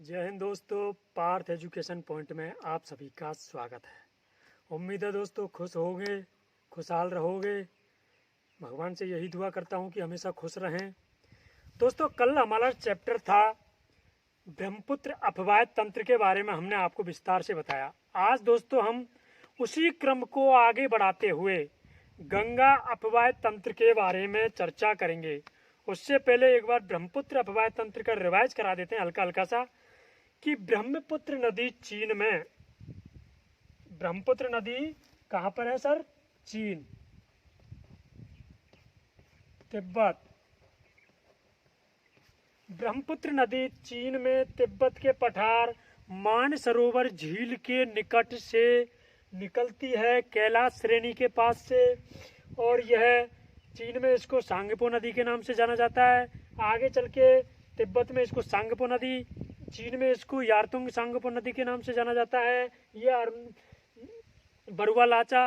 जय हिंद दोस्तों, Partha education point में आप सभी का स्वागत है। उम्मीद है दोस्तों खुश होंगे, खुशहाल रहोगे। भगवान से यही दुआ करता हूँ कि हमेशा खुश रहें। दोस्तों, कल हमारा चैप्टर था ब्रह्मपुत्र अपवाद तंत्र के बारे में, हमने आपको विस्तार से बताया। आज दोस्तों हम उसी क्रम को आगे बढ़ाते हुए गंगा अपवाद तंत्र के बारे में चर्चा करेंगे। उससे पहले एक बार ब्रह्मपुत्र अपवाद तंत्र का रिवाइज करा देते हैं हल्का हल्का सा, कि ब्रह्मपुत्र नदी चीन में, ब्रह्मपुत्र नदी कहाँ पर है सर? चीन, तिब्बत। ब्रह्मपुत्र नदी चीन में तिब्बत के पठार मानसरोवर झील के निकट से निकलती है, कैलाश श्रेणी के पास से, और यह चीन में इसको सांगपो नदी के नाम से जाना जाता है। आगे चल के तिब्बत में इसको सांगपो नदी, चीन में इसको यारतुंग सांगपो नदी के नाम से जाना जाता है। यह बरुआ लाचा,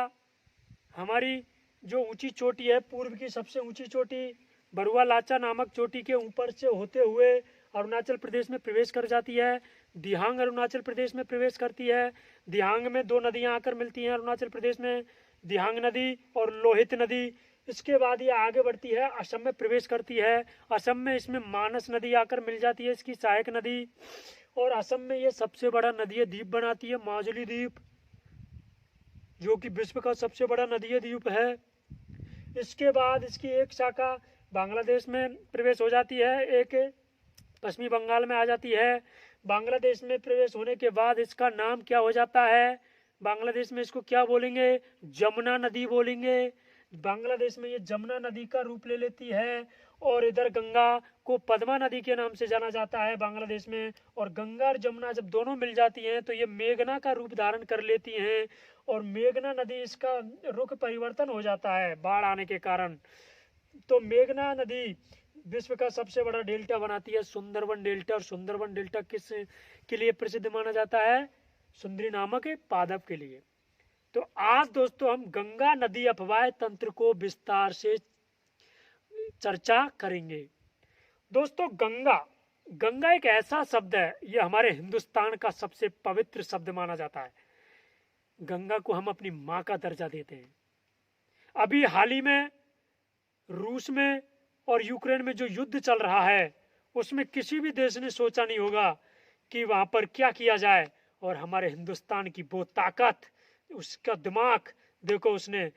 हमारी जो ऊंची चोटी है, पूर्व की सबसे ऊंची चोटी बरुआ लाचा नामक चोटी के ऊपर से होते हुए अरुणाचल प्रदेश में प्रवेश कर जाती है। दिहांग अरुणाचल प्रदेश में प्रवेश करती है। दिहांग में दो नदियां आकर मिलती हैं अरुणाचल प्रदेश में, दिहांग नदी और लोहित नदी। इसके बाद ये आगे बढ़ती है, असम में प्रवेश करती है। असम में इसमें मानस नदी आकर मिल जाती है, इसकी सहायक नदी। और असम में ये सबसे बड़ा नदीय द्वीप बनाती है, माजुली द्वीप, जो कि विश्व का सबसे बड़ा नदीय द्वीप है। इसके बाद इसकी एक शाखा बांग्लादेश में प्रवेश हो जाती है, एक पश्चिमी बंगाल में आ जाती है। बांग्लादेश में प्रवेश होने के बाद इसका नाम क्या हो जाता है? बांग्लादेश में इसको क्या बोलेंगे? जमुना नदी बोलेंगे। बांग्लादेश में ये जमुना नदी का रूप ले लेती है। और इधर गंगा को पद्मा नदी के नाम से जाना जाता है बांग्लादेश में। और गंगा और जमुना जब दोनों मिल जाती हैं तो ये मेघना का रूप धारण कर लेती हैं। और मेघना नदी, इसका रुख परिवर्तन हो जाता है बाढ़ आने के कारण। तो मेघना नदी विश्व का सबसे बड़ा डेल्टा बनाती है, सुंदरबन डेल्टा। और सुंदरबन डेल्टा किस के लिए प्रसिद्ध माना जाता है? सुंदरी नामक पादप के लिए। तो आज दोस्तों हम गंगा नदी अपवाद तंत्र को विस्तार से चर्चा करेंगे। दोस्तों, गंगा एक ऐसा शब्द है, यह हमारे हिंदुस्तान का सबसे पवित्र शब्द माना जाता है। गंगा को हम अपनी माँ का दर्जा देते हैं। अभी हाल ही में रूस में और यूक्रेन में जो युद्ध चल रहा है, उसमें किसी भी देश ने सोचा नहीं होगा कि वहां पर क्या किया जाए। और हमारे हिंदुस्तान की वो ताकत, उसका दिमाग देखो, उसने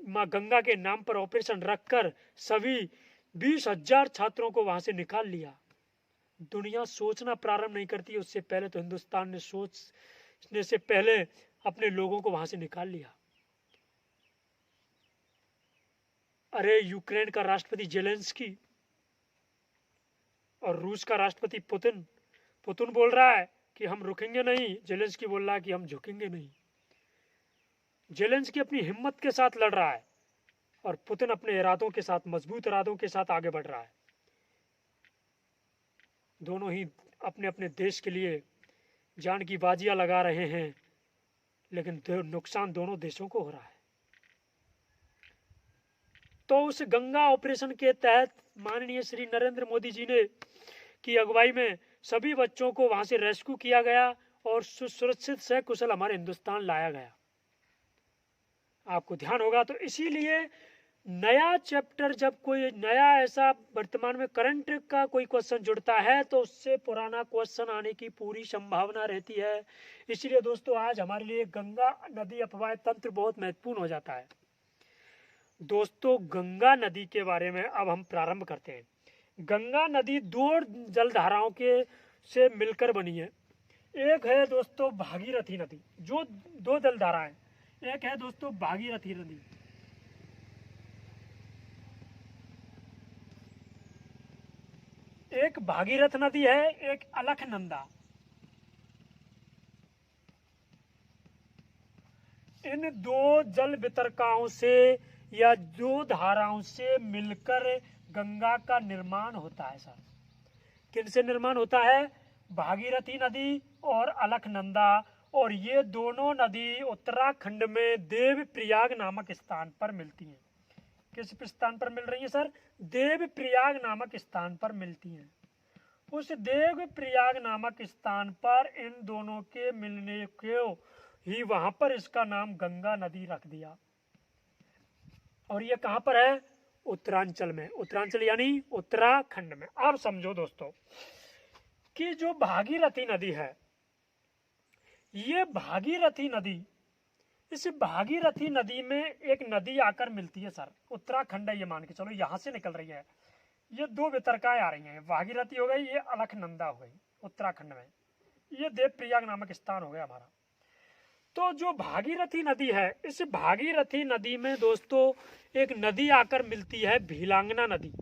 माँ गंगा के नाम पर ऑपरेशन रखकर सभी 20,000 छात्रों को वहां से निकाल लिया। दुनिया सोचना प्रारंभ नहीं करती, उससे पहले तो हिंदुस्तान ने सोचने से पहले अपने लोगों को वहां से निकाल लिया। अरे, यूक्रेन का राष्ट्रपति जेलेंस्की और रूस का राष्ट्रपति पुतिन बोल रहा है कि हम रुकेंगे नहीं, जेलेंस्की बोल रहा है कि हम झुकेंगे नहीं। जेलेंस्की अपनी हिम्मत के साथ लड़ रहा है और पुतिन अपने इरादों के साथ, मजबूत इरादों के साथ आगे बढ़ रहा है। दोनों ही अपने अपने देश के लिए जान की बाजियां लगा रहे हैं, लेकिन नुकसान दोनों देशों को हो रहा है। तो उस गंगा ऑपरेशन के तहत माननीय श्री नरेंद्र मोदी जी ने की अगुवाई में सभी बच्चों को वहां से रेस्क्यू किया गया और सुरक्षित से कुशल हमारे हिंदुस्तान लाया गया। आपको ध्यान होगा, तो इसीलिए नया चैप्टर, जब कोई नया ऐसा वर्तमान में करंट का कोई क्वेश्चन जुड़ता है तो उससे पुराना क्वेश्चन आने की पूरी संभावना रहती है। इसीलिए दोस्तों आज हमारे लिए गंगा नदी अपवाद तंत्र बहुत महत्वपूर्ण हो जाता है। दोस्तों, गंगा नदी के बारे में अब हम प्रारंभ करते हैं। गंगा नदी दो जलधाराओं के से मिलकर बनी है। एक है दोस्तों भागीरथी नदी, जो दो जलधाराएं, एक है दोस्तों भागीरथी नदी, एक भागीरथ नदी है, एक अलकनंदा। इन दो जल वितरकाओं से या दो धाराओं से मिलकर गंगा का निर्माण होता है सर। किनसे निर्माण होता है? भागीरथी नदी और अलकनंदा। और ये दोनों नदी उत्तराखंड में देवप्रयाग नामक स्थान पर मिलती हैं। किस स्थान पर मिल रही है सर? देवप्रयाग नामक स्थान पर मिलती हैं। उस देव प्रयाग नामक स्थान पर इन दोनों के मिलने को ही वहां पर इसका नाम गंगा नदी रख दिया। और ये कहां पर है? उत्तरांचल में। उत्तरांचल यानी उत्तराखंड में। अब समझो दोस्तों कि जो भागीरथी नदी है, ये भागीरथी नदी, इस भागीरथी नदी में एक नदी आकर मिलती है सर, उत्तराखंड है ये, मान के चलो यहां से निकल रही है। ये दो वितरकाएं आ रही हैं, भागीरथी हो गई, ये अलकनंदा हो गई उत्तराखंड में। ये देवप्रयाग नामक स्थान हो गया हमारा। तो जो भागीरथी नदी है, इस भागीरथी नदी में दोस्तों एक नदी आकर मिलती है, भीलांगना नदी।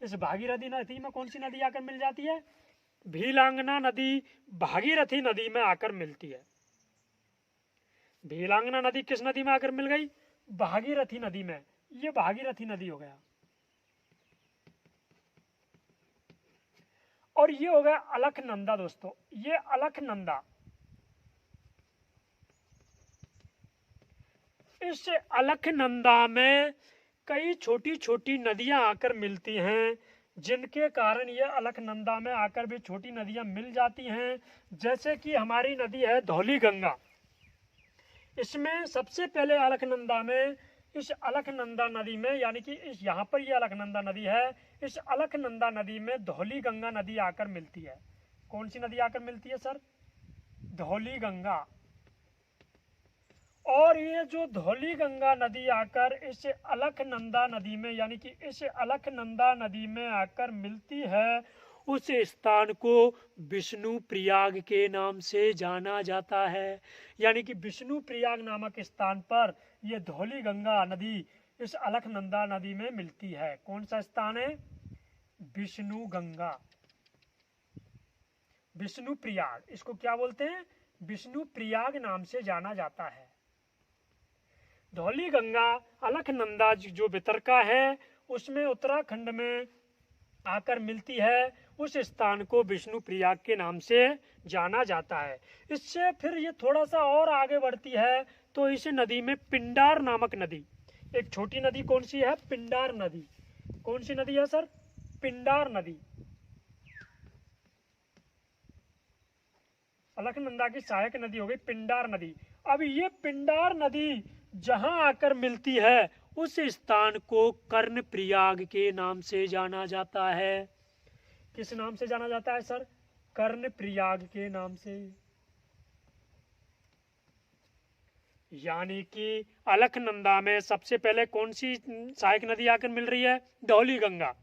इस भागीरथी नदी में कौन सी नदी आकर मिल जाती है? भीलांगना नदी भागीरथी नदी में आकर मिलती है। भीलांगना नदी किस नदी में आकर मिल गई? भागीरथी नदी में। ये भागीरथी नदी हो गया। और ये हो गया अलकनंदा दोस्तों, ये अलकनंदा। इस अलकनंदा में कई छोटी छोटी नदियां आकर मिलती हैं, जिनके कारण ये अलकनंदा में आकर भी छोटी नदियां मिल जाती हैं। जैसे कि हमारी नदी है धौली गंगा। इसमें सबसे पहले अलकनंदा में, इस अलकनंदा नदी में, यानी कि इस यहाँ पर ये अलकनंदा नदी है, इस अलकनंदा नदी में धौली गंगा नदी आकर मिलती है। कौन सी नदी आकर मिलती है सर? धौली गंगा। और ये जो धौली गंगा नदी आकर इस अलकनंदा नदी में, यानी कि इस अलकनंदा नदी में आकर मिलती है, उस स्थान को विष्णु प्रयाग के नाम से जाना जाता है। यानी कि विष्णु प्रयाग नामक स्थान पर यह धौली गंगा नदी इस अलकनंदा नदी में मिलती है। कौन सा स्थान है? विष्णु गंगा, विष्णु प्रयाग। इसको क्या बोलते हैं? विष्णु प्रयाग नाम से जाना जाता है। धौली गंगा अलकनंदा जो वितरका है, उसमें उत्तराखंड में आकर मिलती है, उस स्थान को विष्णु प्रयाग के नाम से जाना जाता है। इससे फिर ये थोड़ा सा और आगे बढ़ती है तो इस नदी में पिंडार नामक नदी, एक छोटी नदी कौन सी है? पिंडार नदी। कौन सी नदी है सर? पिंडार नदी। अलकनंदा की सहायक नदी हो गई पिंडार नदी। अब ये पिंडार नदी जहां आकर मिलती है, उस स्थान को कर्णप्रयाग के नाम से जाना जाता है। किस नाम से जाना जाता है सर? कर्णप्रयाग के नाम से। यानी कि अलकनंदा में सबसे पहले कौन सी सहायक नदी आकर मिल रही है? धौली गंगा।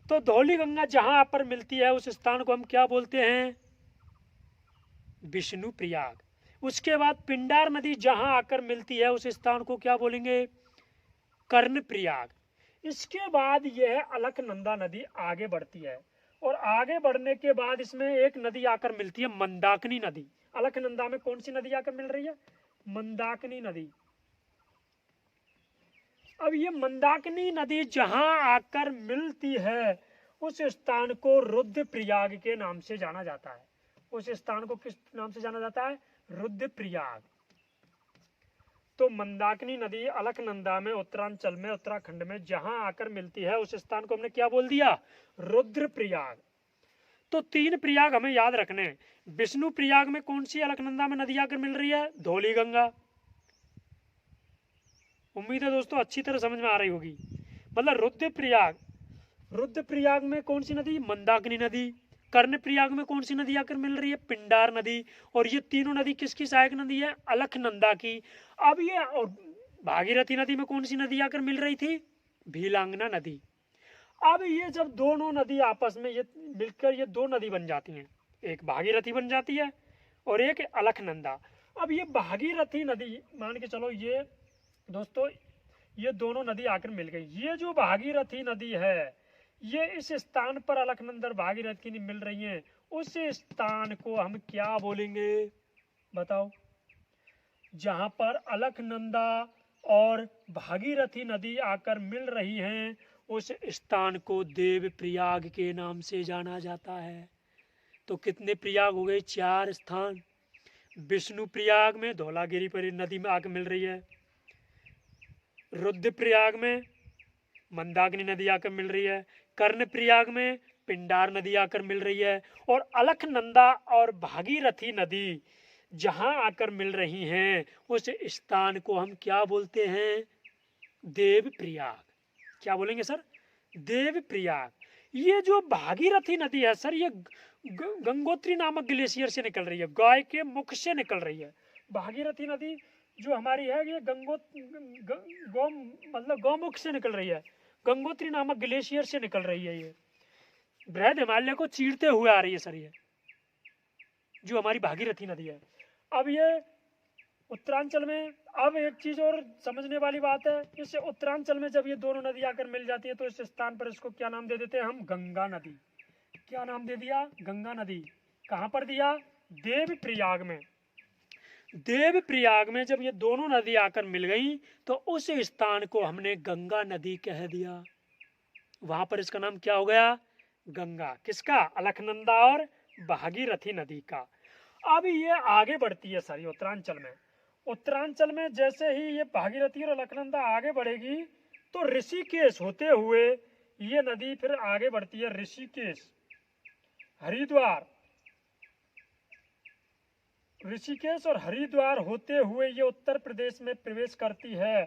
तो धौली गंगा जहां पर मिलती है, उस स्थान को हम क्या बोलते हैं? विष्णु प्रयाग। उसके बाद पिंडार नदी जहां आकर मिलती है, उस स्थान को क्या बोलेंगे? कर्णप्रयाग। इसके बाद यह अलकनंदा नदी आगे बढ़ती है, और आगे बढ़ने के बाद इसमें एक नदी आकर मिलती है, मंदाकिनी नदी। अलकनंदा में कौन सी नदी आकर मिल रही है? मंदाकिनी नदी। अब ये मंदाकिनी नदी जहां आकर मिलती है, उस स्थान को रुद्रप्रयाग के नाम से जाना जाता है। उस स्थान को किस नाम से जाना जाता है? रुद्रप्रयाग। तो मंदाकिनी नदी अलकनंदा में, उत्तरांचल में, उत्तराखंड में जहां आकर मिलती है, उस स्थान को हमने क्या बोल दिया? रुद्रप्रयाग। तो 3 प्रयाग हमें याद रखने हैं। विष्णु प्रयाग में कौन सी अलकनंदा में नदी आकर मिल रही है? धौली गंगा। उम्मीद है दोस्तों अच्छी तरह समझ में आ रही होगी। मतलब रुद्रप्रयाग, रुद्रप्रयाग में कौन सी नदी? मंदाकिनी नदी। कर्णप्रयाग में कौन सी नदी आकर मिल रही है? पिंडार नदी। और ये तीनों नदी किसकी सहायक नदी है? अलकनंदा की। अब ये और भागीरथी नदी में कौन सी नदी आकर मिल रही थी? भीलांगना नदी। अब ये जब दोनों नदी आपस में ये मिलकर ये 2 नदी बन जाती हैं, एक भागीरथी बन जाती है और एक अलकनंदा। अब ये भागीरथी नदी, मान के चलो ये दोस्तों ये दोनों नदी आकर मिल गई। ये जो भागीरथी नदी है, ये इस स्थान पर अलकनंदा और भागीरथी की मिल रही हैं, उस स्थान को हम क्या बोलेंगे? बताओ। जहां पर अलकनंदा और भागीरथी नदी आकर मिल रही हैं, उस स्थान को देवप्रयाग के नाम से जाना जाता है। तो कितने प्रयाग हो गए? 4 स्थान। विष्णु प्रयाग में धौलागिरी पर नदी में आकर मिल रही है, रुद्रप्रयाग में मंदाकिनी नदी आकर मिल रही है, कर्णप्रयाग में पिंडार नदी आकर मिल रही है। और अलकनंदा और भागीरथी नदी जहां आकर मिल रही हैं उस स्थान को हम क्या बोलते हैं? देवप्रयाग। क्या बोलेंगे सर? देवप्रयाग। ये जो भागीरथी नदी है सर, ये गंगोत्री नामक ग्लेशियर से निकल रही है, गाय के मुख से निकल रही है। भागीरथी नदी जो हमारी है ये गौमुख से निकल रही है, गंगोत्री नामक ग्लेशियर से निकल रही है। ये बृहद हिमालय को चीरते हुए आ रही है सर, ये जो हमारी भागीरथी नदी है। अब ये उत्तरांचल में, अब एक चीज और समझने वाली बात है, इस उत्तरांचल में जब ये दोनों नदी आकर मिल जाती है तो इस स्थान पर इसको क्या नाम दे देते हैं हम? गंगा नदी। क्या नाम दे दिया? गंगा नदी। कहां पर दिया? देवप्रयाग में। देवप्रयाग में जब ये दोनों नदी आकर मिल गई तो उस स्थान को हमने गंगा नदी कह दिया। वहां पर इसका नाम क्या हो गया? गंगा। किसका? अलकनंदा और भागीरथी नदी का। अब ये आगे बढ़ती है सर, ये उत्तरांचल में। उत्तरांचल में जैसे ही ये भागीरथी और अलकनंदा आगे बढ़ेगी तो ऋषिकेश होते हुए ये नदी फिर आगे बढ़ती है। ऋषिकेश, हरिद्वार, ऋषिकेश और हरिद्वार होते हुए ये उत्तर प्रदेश में प्रवेश करती है।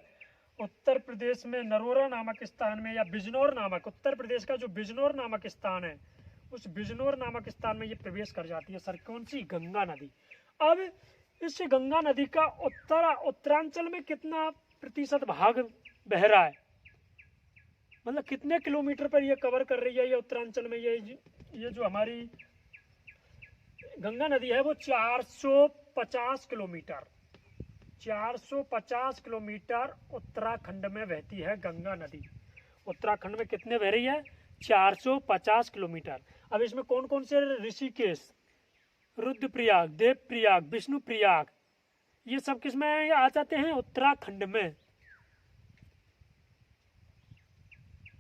उत्तर प्रदेश में नरोरा नामक स्थान में, या बिजनौर नामक, उत्तर प्रदेश का जो बिजनौर नामक स्थान है उस बिजनौर नामक स्थान में ये प्रवेश कर जाती है सर। कौन सी? गंगा नदी। अब इस गंगा नदी का उत्तरांचल में कितना प्रतिशत भाग बह रहा है, मतलब कितने किलोमीटर पर ये कवर कर रही है ये उत्तरांचल में? ये जो हमारी गंगा नदी है वो 450 किलोमीटर, 450 किलोमीटर उत्तराखंड में बहती है गंगा नदी। उत्तराखंड में कितने बह रही है? 450 किलोमीटर। अब इसमें कौन कौन से? ऋषिकेश, रुद्रप्रयाग, देवप्रयाग, विष्णुप्रयाग, ये सब किसमें आ जाते हैं? उत्तराखंड में।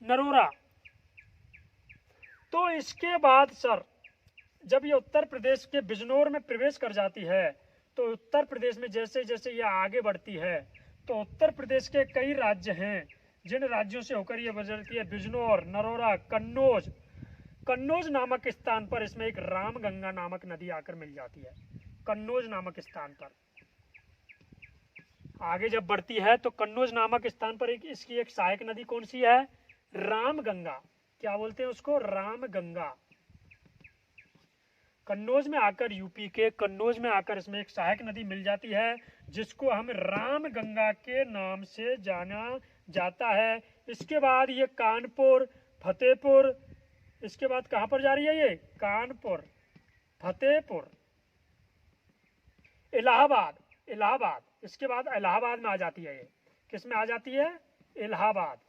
नरोरा। तो इसके बाद सर जब ये उत्तर प्रदेश के बिजनौर में प्रवेश कर जाती है तो उत्तर प्रदेश में जैसे जैसे ये आगे बढ़ती है तो उत्तर प्रदेश के कई राज्य हैं जिन राज्यों से होकर ये गुजरती है। बिजनौर, नरोरा, कन्नौज। कन्नौज नामक स्थान पर इसमें एक रामगंगा नामक नदी आकर मिल जाती है। कन्नौज नामक स्थान पर आगे जब बढ़ती है तो कन्नौज नामक स्थान पर इसकी एक सहायक नदी कौन सी है? रामगंगा। क्या बोलते हैं उसको? रामगंगा। कन्नौज में आकर, यूपी के कन्नौज में आकर इसमें एक सहायक नदी मिल जाती है जिसको हम रामगंगा के नाम से जाना जाता है। इसके बाद ये कानपुर, फतेहपुर, इसके बाद कहां पर जा रही है ये? कानपुर, फतेहपुर, इलाहाबाद, इलाहाबाद। इसके बाद इलाहाबाद में आ जाती है। ये किस में आ जाती है? इलाहाबाद।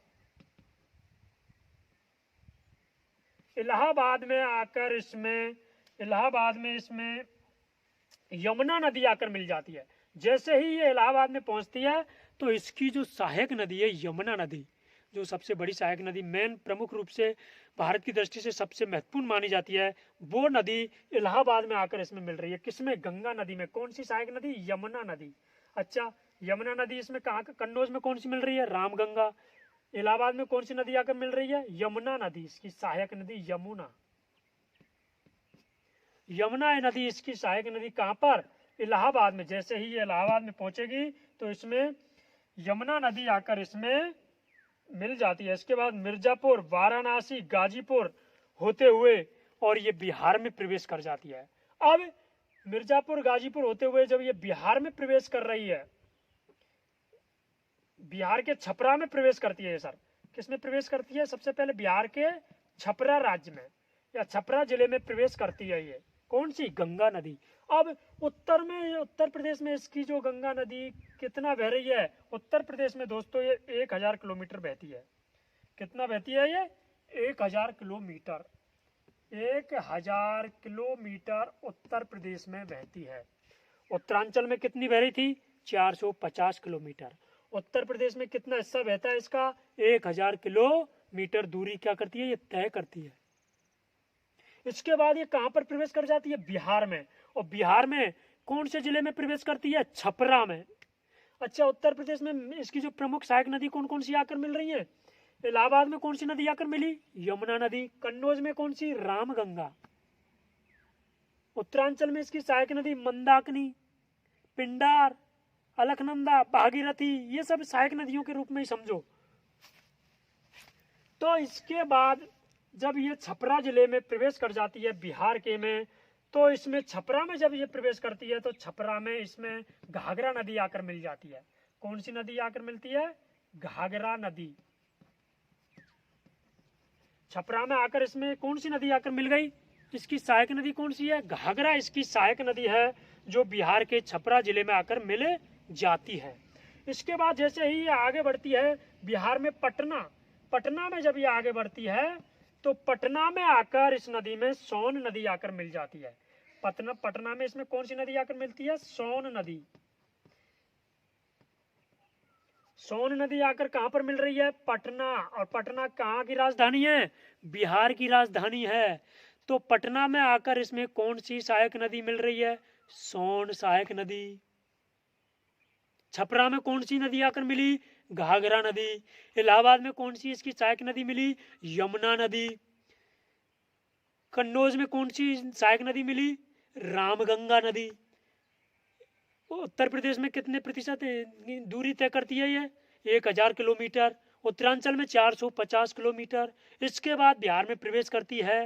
इलाहाबाद में आकर इसमें, इलाहाबाद में इसमें यमुना नदी आकर मिल जाती है। जैसे ही ये इलाहाबाद में पहुंचती है तो इसकी जो सहायक नदी है यमुना नदी, जो सबसे बड़ी सहायक नदी, मेन प्रमुख रूप से भारत की दृष्टि से सबसे महत्वपूर्ण मानी जाती है, वो नदी इलाहाबाद में आकर इसमें मिल रही है। किसमें? गंगा नदी में। कौन सी सहायक नदी? यमुना नदी। अच्छा, यमुना नदी इसमें कहाँ? कन्नौज में कौन सी मिल रही है? रामगंगा। इलाहाबाद में कौन सी नदी आकर मिल रही है? यमुना नदी, इसकी सहायक नदी यमुना। यमुना नदी इसकी सहायक नदी कहां पर? इलाहाबाद में। जैसे ही ये इलाहाबाद में पहुंचेगी तो इसमें यमुना नदी आकर इसमें मिल जाती है। इसके बाद मिर्जापुर, वाराणसी, गाजीपुर होते हुए और ये बिहार में प्रवेश कर जाती है। अब मिर्जापुर, गाजीपुर होते हुए जब ये बिहार में प्रवेश कर रही है, बिहार के छपरा में प्रवेश करती है। सर किस में प्रवेश करती है? सबसे पहले बिहार के छपरा राज्य में या छपरा जिले में प्रवेश करती है ये। कौन सी? गंगा नदी। अब उत्तर में, उत्तर प्रदेश में इसकी जो गंगा नदी कितना बह रही है? उत्तर प्रदेश में दोस्तों ये 1000 किलोमीटर बहती है। कितना बहती है ये? 1000 किलोमीटर। 1000 किलोमीटर उत्तर प्रदेश में बहती है। उत्तरांचल में कितनी बह रही थी? 450 किलोमीटर। उत्तर प्रदेश में कितना हिस्सा बहता है इसका? 1000 किलोमीटर दूरी क्या करती है? ये तय करती है। इसके बाद ये कहां पर प्रवेश कर जाती है? बिहार में। और बिहार में कौन से जिले में प्रवेश करती है? छपरा में। अच्छा, उत्तर प्रदेश में इसकी जो प्रमुख सहायक नदी कौन कौन सी आकर मिल रही है? इलाहाबाद में कौन सी नदी आकर मिली? यमुना नदी। कन्नौज में कौन सी? रामगंगा। उत्तरांचल में इसकी सहायक नदी मंदाकिनी, पिंडार, अलकनंदा, भागीरथी, ये सब सहायक नदियों के रूप में ही समझो। तो इसके बाद जब ये छपरा जिले में प्रवेश कर जाती है बिहार के में, तो इसमें छपरा में जब ये प्रवेश करती है तो छपरा में इसमें घाघरा नदी आकर मिल जाती है। कौन सी नदी आकर मिलती है? घाघरा नदी। छपरा में आकर इसमें कौन सी नदी आकर मिल गई? इसकी सहायक नदी कौन सी है? घाघरा इसकी सहायक नदी है, जो बिहार के छपरा जिले में आकर मिल जाती है। इसके बाद जैसे ही ये आगे बढ़ती है बिहार में पटना में जब ये आगे बढ़ती है तो पटना में आकर इस नदी में सोन नदी आकर मिल जाती है। पटना में इसमें कौन सी नदी आकर मिलती है? सोन नदी। सोन नदी आकर कहां पर मिल रही है? पटना। और पटना कहां की राजधानी है? बिहार की राजधानी है। तो पटना में आकर इसमें कौन सी सहायक नदी मिल रही है? सोन सहायक नदी। छपरा में कौन सी नदी आकर मिली? घाघरा नदी। इलाहाबाद में कौन सी इसकी सहायक नदी मिली? यमुना नदी। कन्नौज में कौन सी सहायक नदी मिली? रामगंगा नदी। उत्तर प्रदेश में कितने प्रतिशत दूरी तय करती है ये? 1000 किलोमीटर। उत्तरांचल में 450 किलोमीटर। इसके बाद बिहार में प्रवेश करती है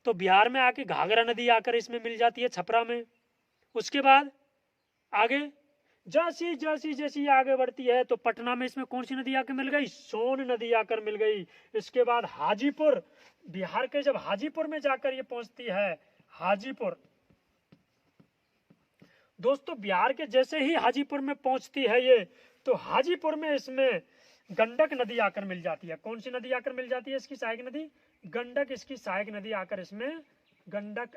तो बिहार में आके घाघरा नदी आकर इसमें मिल जाती है छपरा में। उसके बाद आगे जैसी आगे बढ़ती है तो पटना में इसमें कौन सी नदी आकर मिल गई? सोन नदी आकर मिल गई। इसके बाद हाजीपुर, बिहार के जब हाजीपुर में जाकर ये पहुंचती है, हाजीपुर दोस्तों, बिहार के जैसे ही हाजीपुर में पहुंचती है ये, तो हाजीपुर में इसमें गंडक नदी आकर मिल जाती है। कौन सी नदी आकर मिल जाती है? इसकी सहायक नदी गंडक। इसकी सहायक नदी आकर इसमें गंडक,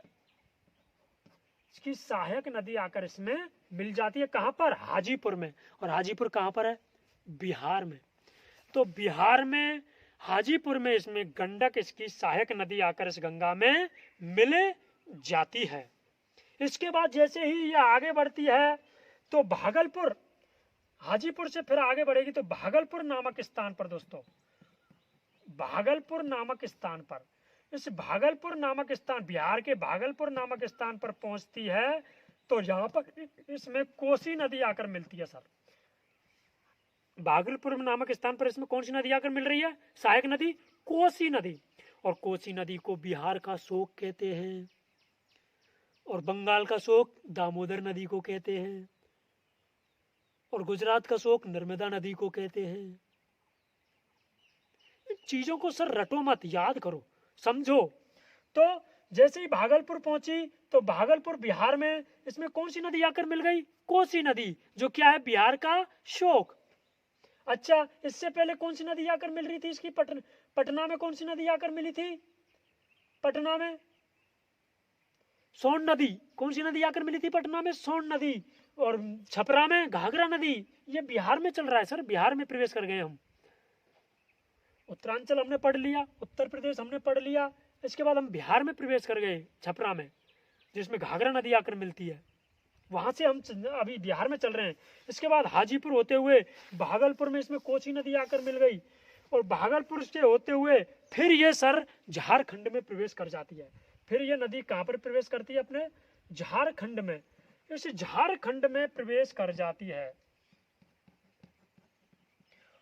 इसकी सहायक नदी आकर इसमें मिल जाती है। कहां पर? हाजीपुर में। और हाजीपुर कहां पर है? बिहार में। तो बिहार में हाजीपुर में इसमें गंडक, इसकी सहायक नदी आकर इस गंगा में मिल जाती है। इसके बाद जैसे ही ये आगे बढ़ती है तो भागलपुर, हाजीपुर से फिर आगे बढ़ेगी तो भागलपुर नामक स्थान पर दोस्तों, भागलपुर नामक स्थान पर, इस भागलपुर नामक स्थान, बिहार के भागलपुर नामक स्थान पर पहुंचती है तो यहाँ पर इसमें कोसी नदी आकर मिलती है। सर, भागलपुर नामक स्थान पर इसमें कौन सी नदी आकर मिल रही है? सहायक नदी कोसी नदी। और कोसी नदी को बिहार का शोक कहते हैं और बंगाल का शोक दामोदर नदी को कहते हैं और गुजरात का शोक नर्मदा नदी को कहते हैं। इन चीजों को सर रटो मत, याद करो, समझो। तो जैसे ही भागलपुर पहुंची तो भागलपुर बिहार में इसमें कौन सी नदी आकर मिल गई? कोसी नदी, जो क्या है? बिहार का शोक। अच्छा, इससे पहले कौन सी नदी आकर मिल रही थी इसकी? पटना में कौन सी नदी आकर मिली थी? पटना में सोन नदी। कौन सी नदी आकर मिली थी पटना में? सोन नदी। और छपरा में घाघरा नदी। ये बिहार में चल रहा है सर, बिहार में प्रवेश कर गए हम। उत्तरांचल हमने पढ़ लिया, उत्तर प्रदेश हमने पढ़ लिया, इसके बाद हम बिहार में प्रवेश कर गए छपरा में, जिसमें घाघरा नदी आकर मिलती है। वहां से हम अभी बिहार में चल रहे हैं। इसके बाद हाजीपुर होते हुए भागलपुर में इसमें कोसी नदी आकर मिल गई और भागलपुर से होते हुए फिर ये सर झारखंड में प्रवेश कर जाती है। फिर ये नदी कहां पर प्रवेश करती है? अपने झारखंड में। इस झारखंड में प्रवेश कर जाती है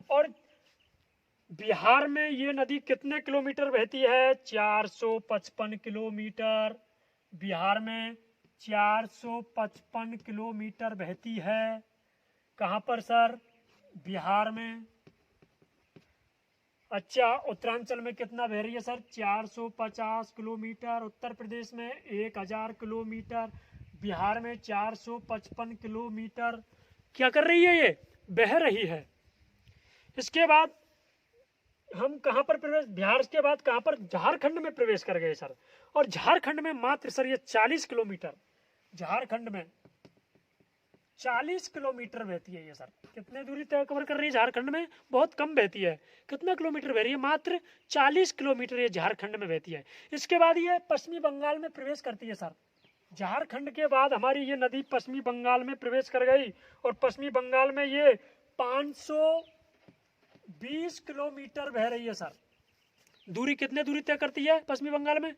और बिहार में ये नदी कितने किलोमीटर बहती है? 455 किलोमीटर। बिहार में 455 किलोमीटर बहती है। कहां पर सर? बिहार में। अच्छा, उत्तरांचल में कितना बह रही है सर? 450 किलोमीटर। उत्तर प्रदेश में 1000 किलोमीटर। बिहार में 455 किलोमीटर क्या कर रही है? ये बह रही है। इसके बाद हम कहां पर प्रवेश, बिहार के बाद कहां पर? झारखंड में प्रवेश कर गए सर। और झारखंड में मात्र सर ये 40 किलोमीटर, झारखंड में 40 किलोमीटर बहती है ये सर। कितने दूरी तय कवर कर रही है झारखंड में? बहुत कम बहती है। कितना किलोमीटर बह रही है? मात्र 40 किलोमीटर ये झारखंड में बहती है। इसके बाद ये पश्चिमी बंगाल में प्रवेश करती है सर। झारखंड के बाद हमारी ये नदी पश्चिमी बंगाल में प्रवेश कर गई और पश्चिमी बंगाल में ये 520 किलोमीटर बह रही है सर। दूरी कितने दूरी तय करती है पश्चिमी बंगाल में?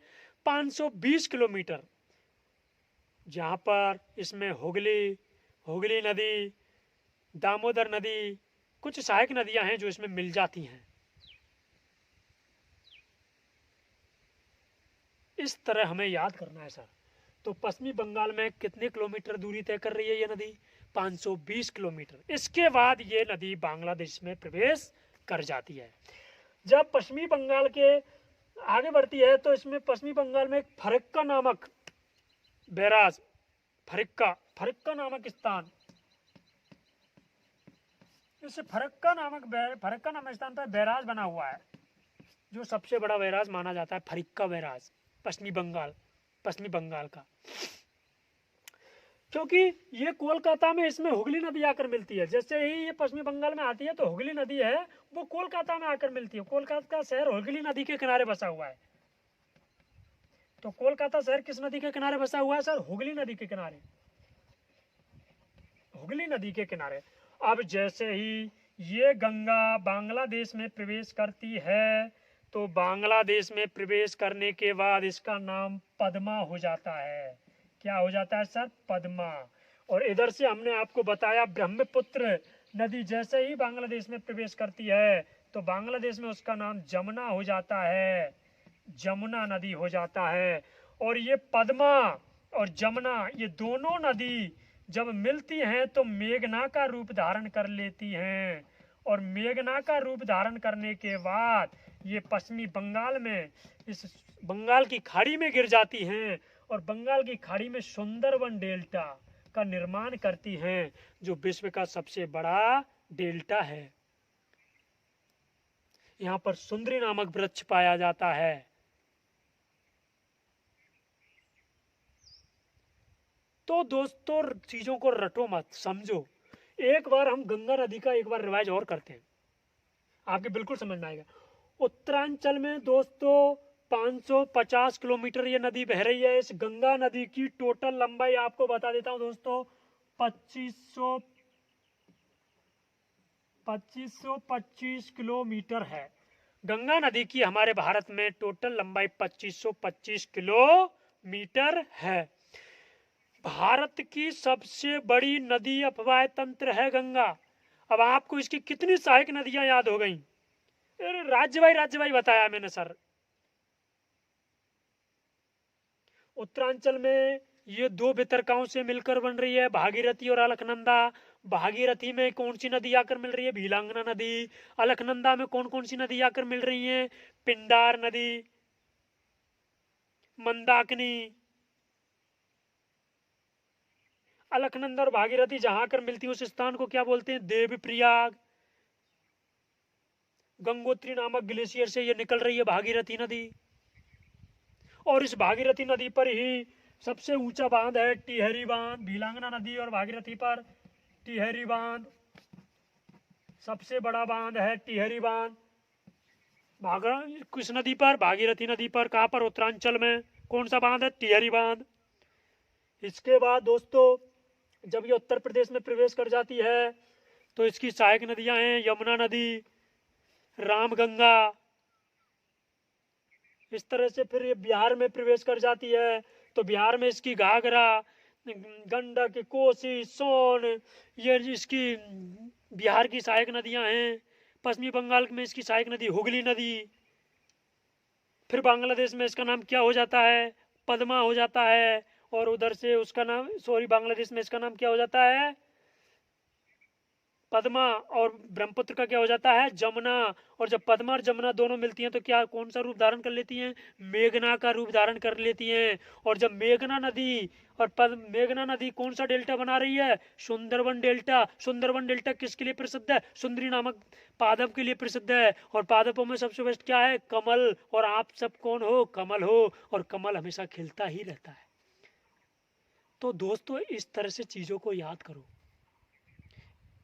520 किलोमीटर। जहां पर इसमें हुगली नदी, दामोदर नदी, कुछ सहायक नदियां हैं जो इसमें मिल जाती हैं। इस तरह हमें याद करना है सर। तो पश्चिमी बंगाल में कितने किलोमीटर दूरी तय कर रही है ये नदी? 520 किलोमीटर। इसके बाद ये नदी बांग्लादेश में प्रवेश कर जाती है। जब पश्चिमी बंगाल के आगे बढ़ती है तो इसमें पश्चिमी बंगाल में एक फरक्का नामक बैराज, फरक्का नामक स्थान, इस फरक्का नामक स्थान पर बैराज बना हुआ है, जो सबसे बड़ा बैराज माना जाता है फरक्का बैराज पश्चिमी बंगाल का। क्योंकि ये कोलकाता में इसमें हुगली नदी आकर मिलती है। जैसे ही ये पश्चिमी बंगाल में आती है तो हुगली नदी है वो कोलकाता में आकर मिलती है। कोलकाता का शहर हुगली नदी के किनारे बसा हुआ है। तो कोलकाता शहर किस नदी के किनारे बसा हुआ है सर? हुगली नदी के किनारे, हुगली नदी के किनारे। अब जैसे ही ये गंगा बांग्लादेश में प्रवेश करती है तो बांग्लादेश में प्रवेश करने के बाद इसका नाम पद्मा हो जाता है। क्या हो जाता है सर? पद्मा। और इधर से हमने आपको बताया ब्रह्मपुत्र नदी जैसे ही बांग्लादेश में प्रवेश करती है तो बांग्लादेश में उसका नाम जमुना हो जाता है, जमुना नदी हो जाता है। और ये पद्मा और जमुना ये दोनों नदी जब मिलती हैं तो मेघना का रूप धारण कर लेती हैं। और मेघना का रूप धारण करने के बाद ये पश्चिमी बंगाल में इस बंगाल की खाड़ी में गिर जाती हैं और बंगाल की खाड़ी में सुंदरवन डेल्टा का निर्माण करती हैं, जो विश्व का सबसे बड़ा डेल्टा है। यहाँ पर सुंदरी नामक वृक्ष पाया जाता है। तो दोस्तों चीजों को रटो मत, समझो। एक बार हम गंगा नदी का एक बार रिवाइज और करते हैं, आपके बिल्कुल समझ में आएगा। उत्तरांचल में दोस्तों 550 किलोमीटर ये नदी बह रही है। इस गंगा नदी की टोटल लंबाई आपको बता देता हूं दोस्तों, 2525 किलोमीटर है। गंगा नदी की हमारे भारत में टोटल लंबाई 2525 किलोमीटर है। भारत की सबसे बड़ी नदी अपवाय तंत्र है गंगा। अब आपको इसकी कितनी सहायक नदियां याद हो गई? राज्य वाई बताया मैंने सर। उत्तरांचल में ये दो वितरकाओं से मिलकर बन रही है, भागीरथी और अलकनंदा। भागीरथी में कौन सी नदी आकर मिल रही है? भीलांगना नदी। अलकनंदा में कौन कौन सी नदी आकर मिल रही है? पिंडार नदी, मंदाकिनी। अलकनंदा और भागीरथी जहां आकर मिलती है उस स्थान को क्या बोलते हैं? देवप्रयाग। गंगोत्री नामक ग्लेशियर से ये निकल रही है भागीरथी नदी। और इस भागीरथी नदी पर ही सबसे ऊंचा बांध है टिहरी बांध। भीलांगना नदी और भागीरथी पर टिहरी बांध सबसे बड़ा बांध है, टिहरी बांध। किस नदी पर? भागीरथी नदी पर। कहां पर? उत्तरांचल में। कौन सा बांध है? टिहरी बांध। इसके बाद दोस्तों जब ये उत्तर प्रदेश में प्रवेश कर जाती है तो इसकी सहायक नदियां हैं यमुना नदी, रामगंगा। इस तरह से फिर ये बिहार में प्रवेश कर जाती है तो बिहार में इसकी घाघरा, गंडक, कोसी, सोन, ये इसकी बिहार की सहायक नदियां हैं। पश्चिमी बंगाल में इसकी सहायक नदी हुगली नदी। फिर बांग्लादेश में इसका नाम क्या हो जाता है? पद्मा हो जाता है। और उधर से उसका नाम बांग्लादेश में इसका नाम क्या हो जाता है? पद्मा। और ब्रह्मपुत्र का क्या हो जाता है? जमुना। और जब पद्मा और जमुना दोनों मिलती हैं तो क्या कौन सा रूप धारण कर लेती हैं? मेघना का रूप धारण कर लेती हैं। और जब मेघना नदी कौन सा डेल्टा बना रही है? सुंदरवन डेल्टा। सुंदरवन डेल्टा किसके लिए प्रसिद्ध है? सुंदरी नामक पादप के लिए प्रसिद्ध है। और पादपों में सबसे बेस्ट क्या है? कमल। और आप सब कौन हो? कमल हो। और कमल हमेशा खिलता ही रहता है। तो दोस्तों इस तरह से चीजों को याद करो।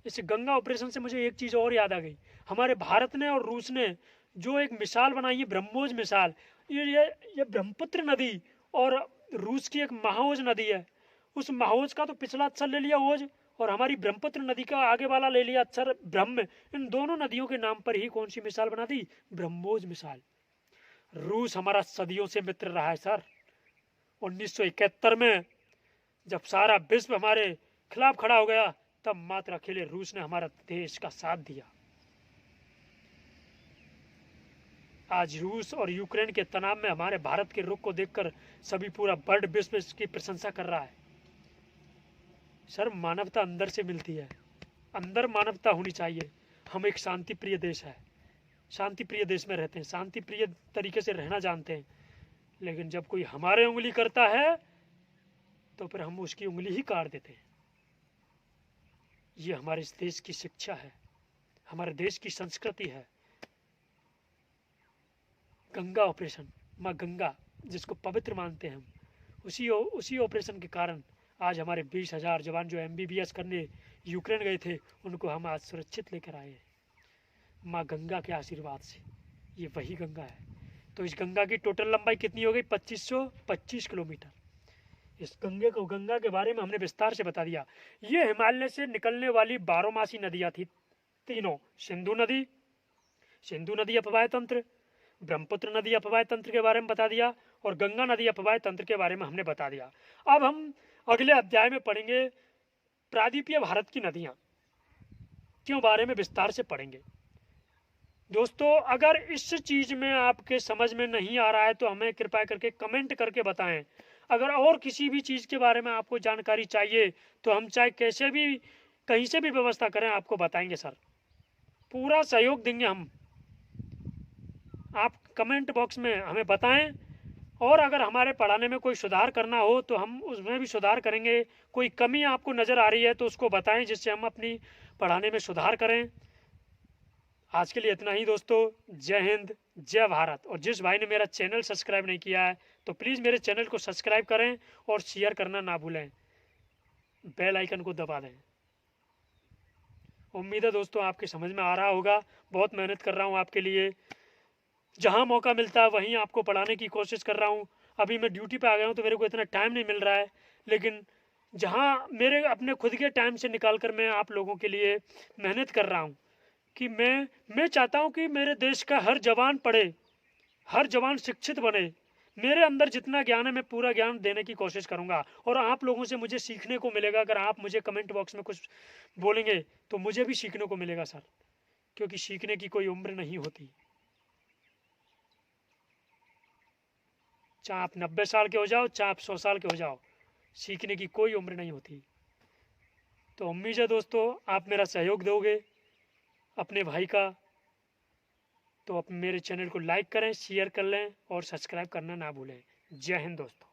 इस गंगा ऑपरेशन से मुझे एक चीज और याद आ गई। हमारे भारत ने और रूस ने जो एक मिसाल बनाई है, ब्रह्मोस मिसाल। ये ब्रह्मपुत्र नदी और रूस की एक महाओज नदी है। उस महाओज का तो पिछला अक्षर ले लिया ओज, और हमारी ब्रह्मपुत्र नदी का आगे वाला ले लिया अक्षर ब्रह्म। इन दोनों नदियों के नाम पर ही कौन सी मिसाल बना दी? ब्रह्मोस मिसाल। रूस हमारा सदियों से मित्र रहा है सर। 1971 में जब सारा विश्व हमारे खिलाफ खड़ा हो गया, तब मात्र अकेले रूस ने हमारा देश का साथ दिया। आज रूस और यूक्रेन के तनाव में हमारे भारत के रुख को देखकर सभी पूरा वर्ल्ड विश्व इसकी प्रशंसा कर रहा है। सर, मानवता अंदर से मिलती है, अंदर मानवता होनी चाहिए। हम एक शांति प्रिय देश है, शांति प्रिय देश में रहते हैं, शांति प्रिय तरीके से रहना जानते हैं। लेकिन जब कोई हमारे उंगली करता है तो फिर हम उसकी उंगली ही काट देते हैं। ये हमारे इस देश की शिक्षा है, हमारे देश की संस्कृति है। गंगा ऑपरेशन, माँ गंगा जिसको पवित्र मानते हैं हम, उसी ऑपरेशन के कारण आज हमारे 20,000 जवान जो MBBS करने यूक्रेन गए थे, उनको हम आज सुरक्षित लेकर आए हैं माँ गंगा के आशीर्वाद से। ये वही गंगा है। तो इस गंगा की टोटल लंबाई कितनी हो गई? 2525 किलोमीटर। इस गंगा के बारे में हमने विस्तार से बता दिया। ये हिमालय से निकलने वाली 12मासी नदियाँ थी तीनों। सिंधु नदी अपवाय तंत्र, ब्रह्मपुत्र नदी अपवाय तंत्र के बारे में बता दिया, और गंगा नदी अपवाय तंत्र के बारे में हमने बता दिया। अब हम अगले अध्याय में पढ़ेंगे प्रायद्वीपीय भारत की नदियाँ क्यों बारे में विस्तार से पढ़ेंगे। दोस्तों, अगर इस चीज़ में आपके समझ में नहीं आ रहा है तो हमें कृपया करके कमेंट करके बताएं। अगर और किसी भी चीज़ के बारे में आपको जानकारी चाहिए तो हम चाहे कैसे भी कहीं से भी व्यवस्था करें, आपको बताएंगे सर, पूरा सहयोग देंगे हम। आप कमेंट बॉक्स में हमें बताएं, और अगर हमारे पढ़ाने में कोई सुधार करना हो तो हम उसमें भी सुधार करेंगे। कोई कमी आपको नज़र आ रही है तो उसको बताएं, जिससे हम अपनी पढ़ाने में सुधार करें। आज के लिए इतना ही दोस्तों। जय हिंद, जय भारत। और जिस भाई ने मेरा चैनल सब्सक्राइब नहीं किया है तो प्लीज़ मेरे चैनल को सब्सक्राइब करें और शेयर करना ना भूलें, बेल आइकन को दबा दें। उम्मीद है दोस्तों आपके समझ में आ रहा होगा। बहुत मेहनत कर रहा हूँ आपके लिए, जहाँ मौका मिलता है वहीं आपको पढ़ाने की कोशिश कर रहा हूँ। अभी मैं ड्यूटी पे आ गया हूँ तो मेरे को इतना टाइम नहीं मिल रहा है, लेकिन जहाँ मेरे अपने खुद के टाइम से निकाल कर मैं आप लोगों के लिए मेहनत कर रहा हूँ कि मैं चाहता हूँ कि मेरे देश का हर जवान पढ़े, हर जवान शिक्षित बने। मेरे अंदर जितना ज्ञान है मैं पूरा ज्ञान देने की कोशिश करूँगा, और आप लोगों से मुझे सीखने को मिलेगा। अगर आप मुझे कमेंट बॉक्स में कुछ बोलेंगे तो मुझे भी सीखने को मिलेगा सर, क्योंकि सीखने की कोई उम्र नहीं होती। चाहे आप 90 साल के हो जाओ, चाहे आप 100 साल के हो जाओ, सीखने की कोई उम्र नहीं होती। तो उम्मीद है दोस्तों आप मेरा सहयोग दोगे अपने भाई का। तो आप मेरे चैनल को लाइक करें, शेयर कर लें और सब्सक्राइब करना ना भूलें। जय हिंद दोस्तों।